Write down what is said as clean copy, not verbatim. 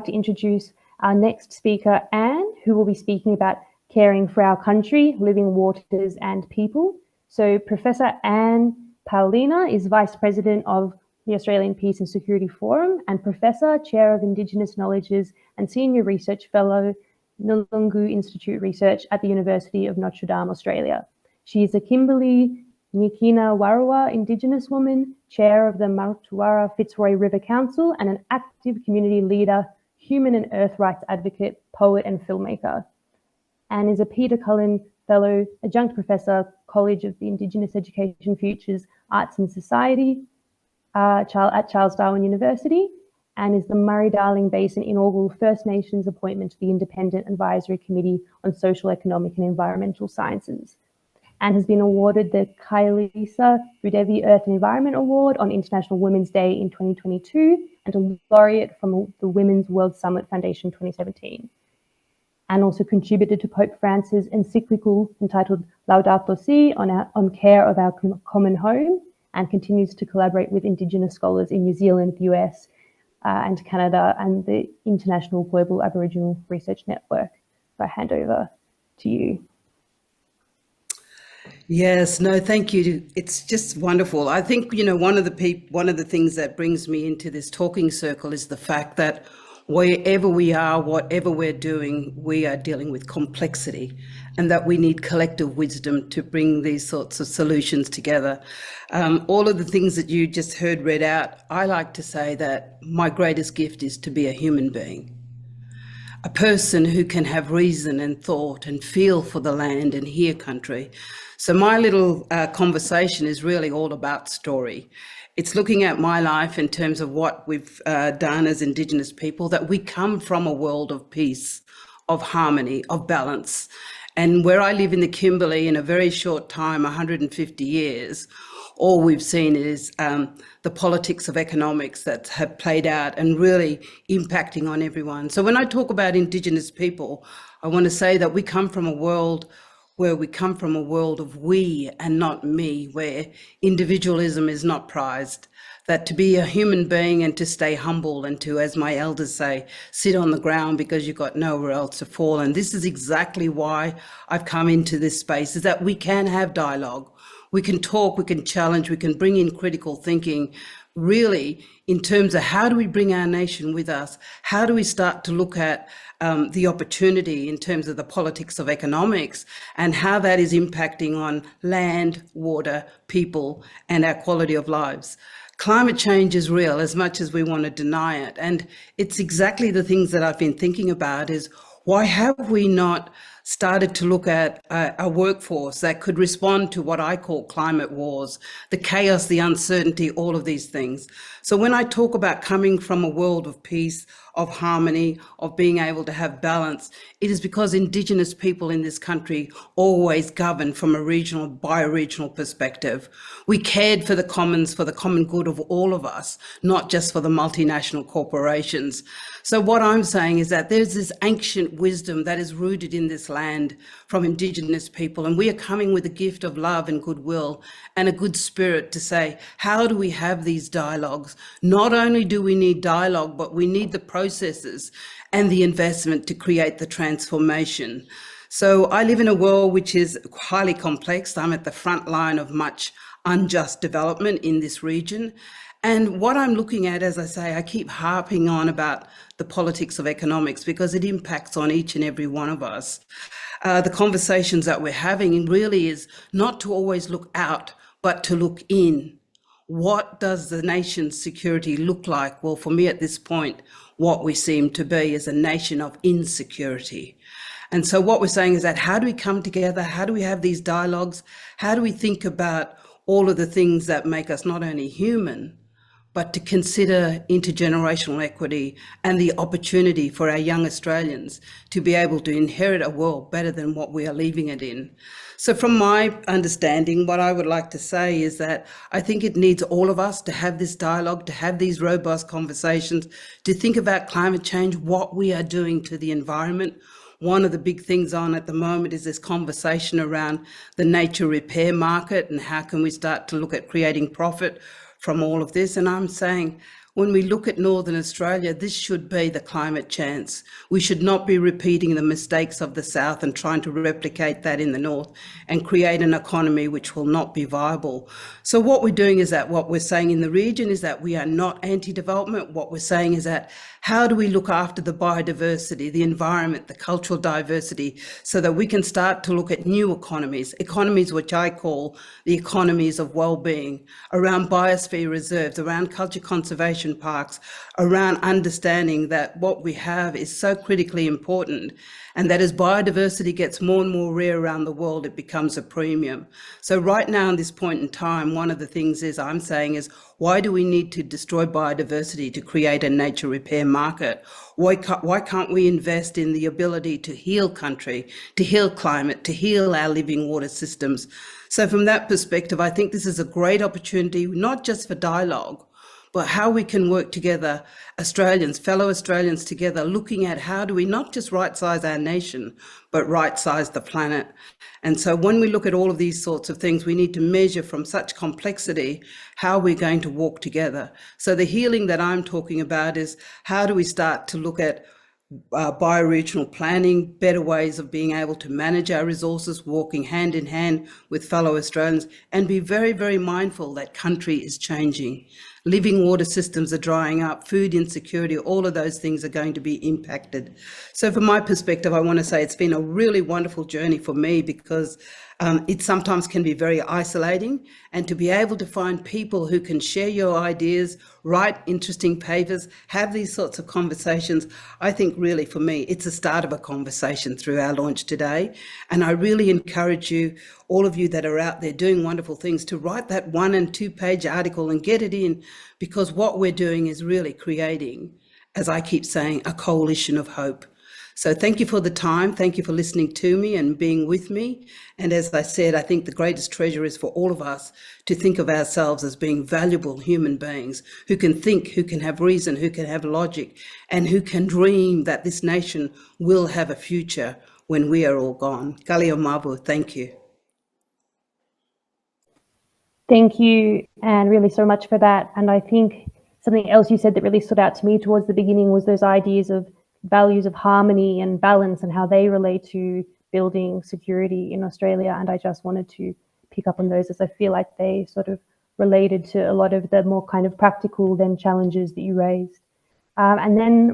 to introduce our next speaker, Anne, who will be speaking about caring for our country, living waters and people. So Professor Anne Poelina is Vice President of the Australian Peace and Security Forum and Professor, Chair of Indigenous Knowledges and Senior Research Fellow, Nulungu Institute Research at the University of Notre Dame, Australia. She is a Kimberley Nyikina Warawa Indigenous woman, Chair of the Martuwarra Fitzroy River Council, and an active community leader, human and earth rights advocate, poet and filmmaker. Anne is a Peter Cullen Fellow, Adjunct Professor, College of the Indigenous Education Futures, Arts and Society at Charles Darwin University, and is the Murray-Darling Basin inaugural First Nations appointment to the Independent Advisory Committee on Social, Economic and Environmental Sciences, and has been awarded the Kailisa Rudevi Earth and Environment Award on International Women's Day in 2022 and a laureate from the Women's World Summit Foundation 2017. And also contributed to Pope Francis' encyclical entitled Laudato Si on care of our common home, and continues to collaborate with Indigenous scholars in New Zealand, the US, and Canada, and the International Global Aboriginal Research Network. So I hand over to you. Yes, no, thank you. It's just wonderful. I think, you know, one of the things that brings me into this talking circle is the fact that wherever we are, whatever we're doing, we are dealing with complexity, and that we need collective wisdom to bring these sorts of solutions together. All of the things that you just heard read out, I like to say that my greatest gift is to be a human being, a person who can have reason and thought and feel for the land and hear country. So my little conversation is really all about story. It's looking at my life in terms of what we've done as Indigenous people, that we come from a world of peace, of harmony, of balance. And where I live in the Kimberley, in a very short time, 150 years, all we've seen is the politics of economics that have played out and really impacting on everyone. So when I talk about Indigenous people, I want to say that we come from a world of we and not me, where individualism is not prized, that to be a human being and to stay humble and to, as my elders say, sit on the ground because you've got nowhere else to fall. And this is exactly why I've come into this space, is that we can have dialogue. We can talk, we can challenge, we can bring in critical thinking, really in terms of how do we bring our nation with us? How do we start to look at the opportunity in terms of the politics of economics and how that is impacting on land, water, people, and our quality of lives? Climate change is real as much as we want to deny it. And it's exactly the things that I've been thinking about is, why have we not started to look at a workforce that could respond to what I call climate wars, the chaos, the uncertainty, all of these things. So when I talk about coming from a world of peace, of harmony, of being able to have balance, it is because Indigenous people in this country always governed from a regional, bi-regional perspective. We cared for the commons, for the common good of all of us, not just for the multinational corporations. So what I'm saying is that there's this ancient wisdom that is rooted in this land from Indigenous people, and we are coming with a gift of love and goodwill and a good spirit to say, how do we have these dialogues? Not only do we need dialogue, but we need the processes and the investment to create the transformation. So I live in a world which is highly complex. I'm at the front line of much unjust development in this region. And what I'm looking at, as I say, I keep harping on about the politics of economics because it impacts on each and every one of us. The conversations that we're having really is not to always look out, but to look in. What does the nation's security look like? Well, for me at this point, what we seem to be is a nation of insecurity. And so what we're saying is that how do we come together? How do we have these dialogues? How do we think about all of the things that make us not only human, but to consider intergenerational equity and the opportunity for our young Australians to be able to inherit a world better than what we are leaving it in. So from my understanding, what I would like to say is that I think it needs all of us to have this dialogue, to have these robust conversations, to think about climate change, what we are doing to the environment. One of the big things on at the moment is this conversation around the nature repair market and how can we start to look at creating profit from all of this. And I'm saying when we look at Northern Australia, this should be the climate chance. We should not be repeating the mistakes of the South and trying to replicate that in the North and create an economy which will not be viable. So what we're doing is that what we're saying in the region is that we are not anti-development. What we're saying is that how do we look after the biodiversity, the environment, the cultural diversity, so that we can start to look at new economies which I call the economies of well-being, around biosphere reserves, around culture conservation parks, around understanding that what we have is so critically important, and that as biodiversity gets more and more rare around the world, it becomes a premium. So right now, in this point in time, one of the things I'm saying is, why do we need to destroy biodiversity to create a nature repair market? Why can't we invest in the ability to heal country, to heal climate, to heal our living water systems? So from that perspective, I think this is a great opportunity, not just for dialogue, but how we can work together, Australians, fellow Australians together, looking at how do we not just right-size our nation, but right-size the planet. And so when we look at all of these sorts of things, we need to measure from such complexity how we're going to walk together. So the healing that I'm talking about is how do we start to look at bioregional planning, better ways of being able to manage our resources, walking hand in hand with fellow Australians, and be very, very mindful that country is changing. Living water systems are drying up, food insecurity, all of those things are going to be impacted. So from my perspective, I want to say it's been a really wonderful journey for me, because it sometimes can be very isolating, and to be able to find people who can share your ideas, write interesting papers, have these sorts of conversations, I think really for me, it's a start of a conversation through our launch today. And I really encourage you, all of you that are out there doing wonderful things, to write that 1- and 2-page article and get it in, because what we're doing is really creating, as I keep saying, a coalition of hope. So thank you for the time. Thank you for listening to me and being with me. And as I said, I think the greatest treasure is for all of us to think of ourselves as being valuable human beings who can think, who can have reason, who can have logic, and who can dream that this nation will have a future when we are all gone. Kalio Mabu, thank you. Thank you, Anne, really so much for that. And I think something else you said that really stood out to me towards the beginning was those ideas of values of harmony and balance and how they relate to building security in Australia. And I just wanted to pick up on those, as I feel like they sort of related to a lot of the more kind of practical then challenges that you raised. And then